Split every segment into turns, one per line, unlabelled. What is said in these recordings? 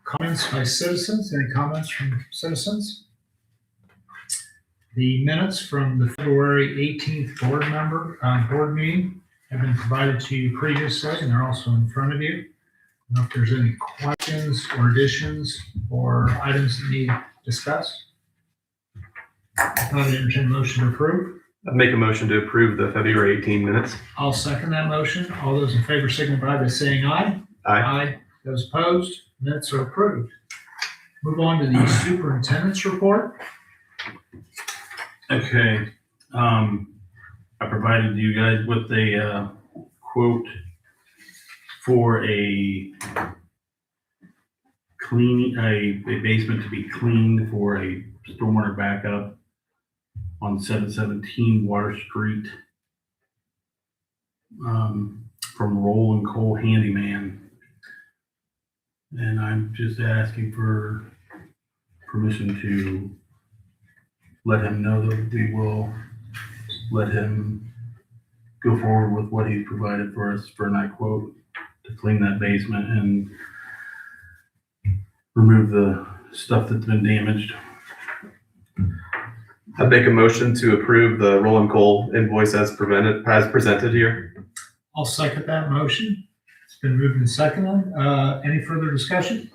Comments by citizens? Any comments from citizens? The minutes from the February 18th board meeting have been provided to you previously, and they're also in front of you. I don't know if there's any questions or additions or items that need discussed. I'll entertain a motion to approve.
I'd make a motion to approve the February 18 minutes.
I'll second that motion. All those in favor signify by saying aye.
Aye.
Those opposed, minutes are approved. Move on to the superintendent's report.
Okay, I provided you guys with a quote for a basement to be cleaned for a stormwater backup on 717 Water Street, from Roll and Cole Handyman. And I'm just asking for permission to let him know that we will let him go forward with what he provided for us for that quote to clean that basement and remove the stuff that's been damaged.
I'd make a motion to approve the Roll and Coal invoice as presented here.
I'll second that motion. It's been moved and seconded. Any further discussion?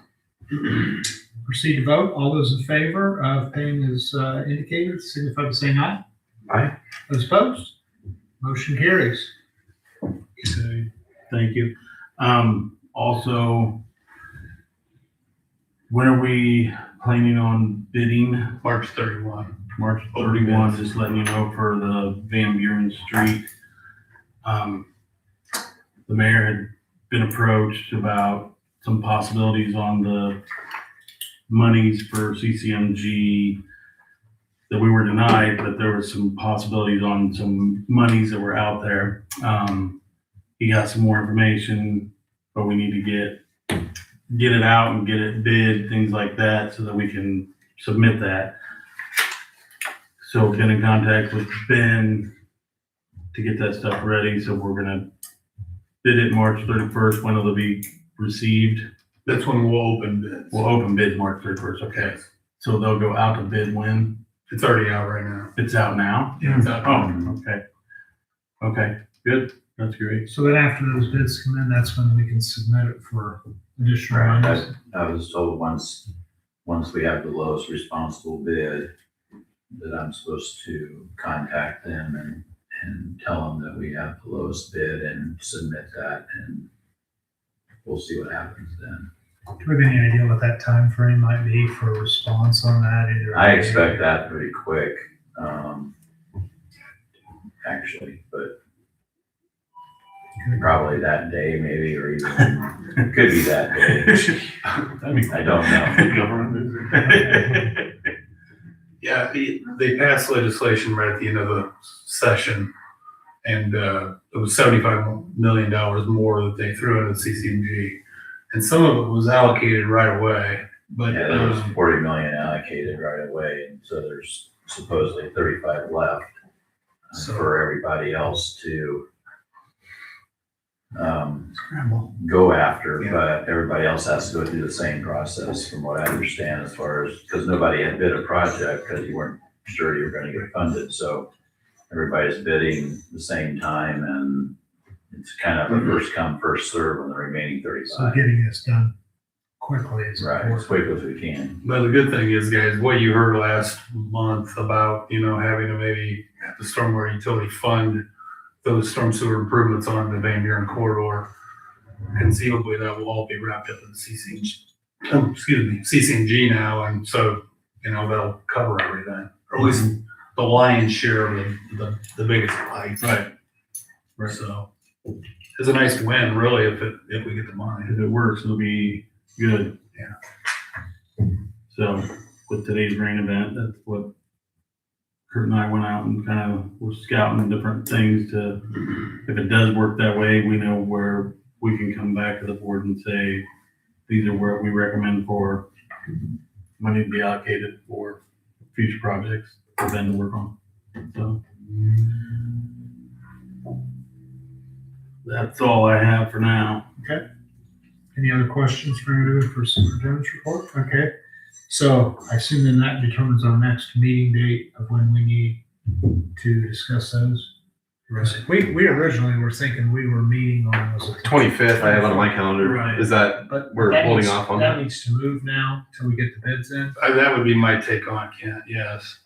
Proceed to vote. All those in favor of paying as indicated, signify by saying aye.
Aye.
Those opposed? Motion carries.
Okay, thank you. Also, when are we planning on bidding?
March 31.
March 31, just letting you know for the Van Buren Street. The mayor had been approached about some possibilities on the monies for CCMG that we were denied, but there were some possibilities on some monies that were out there. He got some more information, but we need to get it out and get it bid, things like that, so that we can submit that. So been in contact with Ben to get that stuff ready. So we're gonna bid it March 31st. When will it be received?
That's when we'll open bids.
We'll open bid March 31st. Okay. So they'll go out to bid when?
It's already out right now.
It's out now?
Yeah, it's out.
Oh, okay. Okay, good. That's great.
So then after those bids come in, that's when we can submit it for additional
Right,
monies.
I was told once we have the lowest responsible bid, that I'm supposed to contact them and tell them that we have the lowest bid and submit that, and we'll see what happens then.
Do we have any idea what that time frame might be for a response on that?
I expect that pretty quick, actually, but probably that day maybe, or even, it could be that day. I don't know.
Yeah, they passed legislation right at the end of the session, and it was $75 million more that they threw into CCMG, and some of it was allocated right away. But
Yeah, there was 40 million allocated right away, and so there's supposedly 35 left for everybody else to go after,
Yeah.
but everybody else has to go through the same process, from what I understand, as far as, because nobody had bid a project because you weren't sure you were going to get funded. So everybody's bidding the same time, and it's kind of a first come, first serve on the remaining
So
35.
getting this done quickly is
Right, as
important.
quick as we can.
But the good thing is, guys, what you heard last month about, having to maybe have the stormwater utility fund those storm sewer improvements on the Van Buren corridor, conceivably that will all be wrapped up in the CCMG now, and so, that'll cover everything, or at least the lion's share of the biggest pipe.
Right.
So it's a nice win, really, if we get the money.
If it works, it'll be good.
Yeah.
So with today's rain event, that's what Kurt and I went out and kind of were scouting different things to, if it does work that way, we know where we can come back to the board and say, these are where we recommend for money to be allocated for future projects for them to work on. So that's all I have for now.
Okay. Any other questions for superintendent's report? Okay. So I assume then that determines our next meeting date of when we need to discuss those. We originally were thinking we were meeting on, was it?
25th, I have on my calendar.
Right.
Is that,
But
we're
that
holding
needs-
off on
that
that?
needs to move now till we get the bids in.
That would be my take on it, Kent, yes.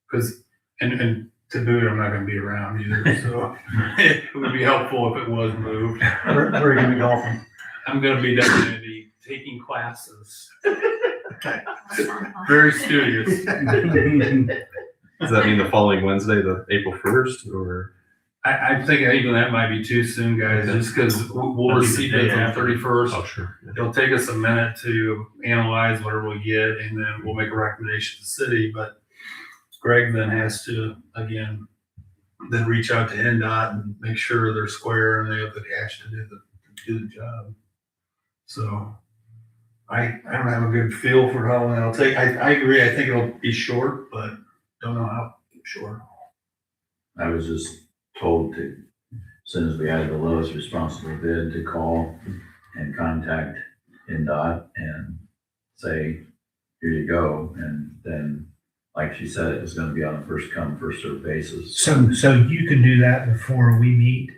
Because, and to boot, I'm not gonna be around either, so it would be helpful if it was moved.
Where are you gonna be golfing?
I'm gonna be definitely taking classes. Very studious.
Does that mean the following Wednesday, the April 1st, or?
I'm thinking even that might be too soon, guys, just because we'll
That'd be the
receive
day
it on the
after.
31st.
Sure.
It'll take us a minute to analyze whatever we get, and then we'll make a recommendation to the city, but Greg then has to, again, then reach out to NDOT and make sure they're square and they have the cash to do the job. So I don't have a good feel for how long it'll take. I agree, I think it'll be short, but don't know how short.
I was just told to, as soon as we had the lowest responsible bid, to call and contact NDOT and say, here you go. And then, like she said, it was gonna be on a first come, first served basis.
So you can do that before we meet.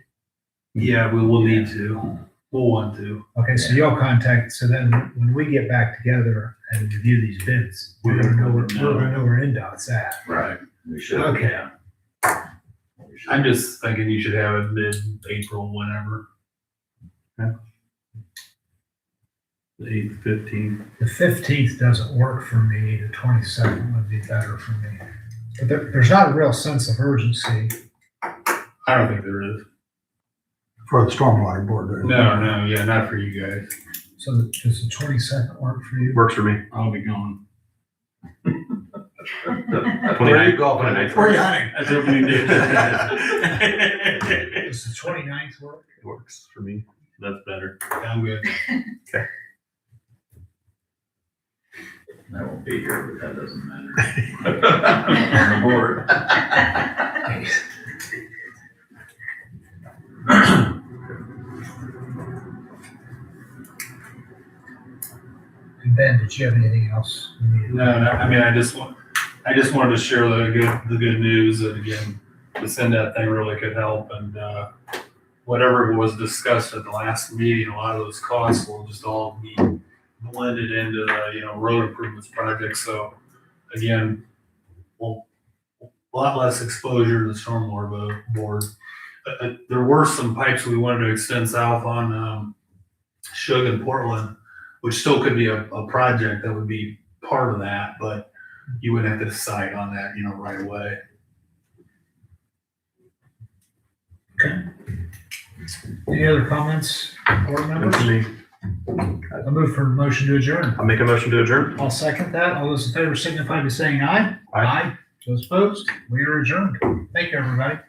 Yeah, we will need to. We'll want to.
Okay, so you'll contact, so then when we get back together and review these bids, we're gonna know where NDOT's at.
Right. We should,
Okay.
yeah. We should.
I'm just thinking you should have it mid-April, whenever.
The 8th, 15th.
The 15th doesn't work for me, the 22nd would be better for me. But there's not a real sense of urgency.
I don't think there is.
For the stormwater board. right?
No, yeah, not for you guys.
So does the 22nd work for you?
Works for me.
I'll be gone.
29th.
Where are you hunting?
That's opening day.
Does the 29th work?
Works for me.
That's better.
I'm good.
I won't be here, but that doesn't matter. On the board.
And Ben, did you have anything else? you needed?
No, I mean, I just wanted to share the good news that, again, the send that thing really could help, and whatever was discussed at the last meeting, a lot of those costs will just all be blended into the, road improvements project. So again, well, a lot less exposure to the stormwater board. There were some pipes we wanted to extend south on Sugar and Portland, which still could be a project that would be part of that, but you would have to decide on that, right away.
Okay. Any other comments, board members? I move for a motion to adjourn.
I'll make a motion to adjourn.
I'll second that. All those in favor signify by saying aye.
Aye.
Those opposed, we are adjourned. Thank you, everybody.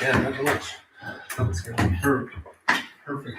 Yeah, that's much.
Perfect.